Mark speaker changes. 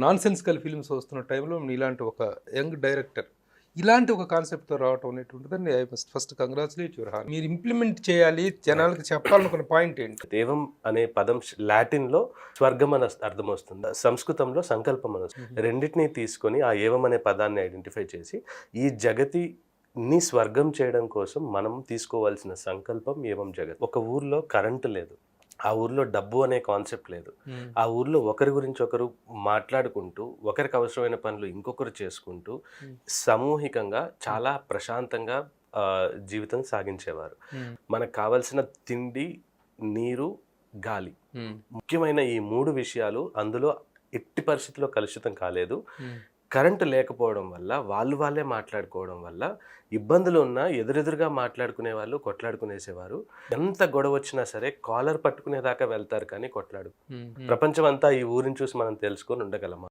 Speaker 1: Non sensical films వస్తున్న టైంలో ఇలాంటి ఒక యంగ్ డైరెక్టర్ ఇలాంటి ఒక కాన్సెప్ట్తో రావటం అనేటువంటిదని I must first congratulate your హార్. మీరు ఇంప్లిమెంట్ చేయాలి, జనాలకు చెప్పాలనుకున్న పాయింట్ ఏంటి?
Speaker 2: దేవం అనే పదం లాటిన్లో స్వర్గం అని అర్థం వస్తుంది, సంస్కృతంలో సంకల్పం అని వస్తుంది. రెండింటినీ తీసుకొని ఆ ఏవం అనే పదాన్ని ఐడెంటిఫై చేసి ఈ జగతిని స్వర్గం చేయడం కోసం మనం తీసుకోవాల్సిన సంకల్పం ఏవం జగత్. ఒక ఊర్లో కరెంటు లేదు, ఆ ఊర్లో డబ్బు అనే కాన్సెప్ట్ లేదు, ఆ ఊర్లో ఒకరి గురించి ఒకరు మాట్లాడుకుంటూ ఒకరికి అవసరమైన పనులు ఇంకొకరు చేసుకుంటూ సామూహికంగా చాలా ప్రశాంతంగా జీవితం సాగించేవారు. మనకు కావలసిన తిండి, నీరు, గాలి, ముఖ్యమైన ఈ 3 విషయాలు అందులో ఎట్టి పరిస్థితుల్లో కలుషితం కాలేదు. కరెంటు లేకపోవడం వల్ల వాళ్ళే మాట్లాడుకోవడం వల్ల ఇబ్బందులు ఉన్నా ఎదురెదురుగా మాట్లాడుకునే వాళ్ళు కొట్లాడుకునేసేవారు. ఎంత గొడవ వచ్చినా సరే కాలర్ పట్టుకునేదాకా వెళ్తారు కానీ కొట్లాడు. ప్రపంచం అంతా ఈ ఊరిని చూసి మనం తెలుసుకొని ఉండగలమా?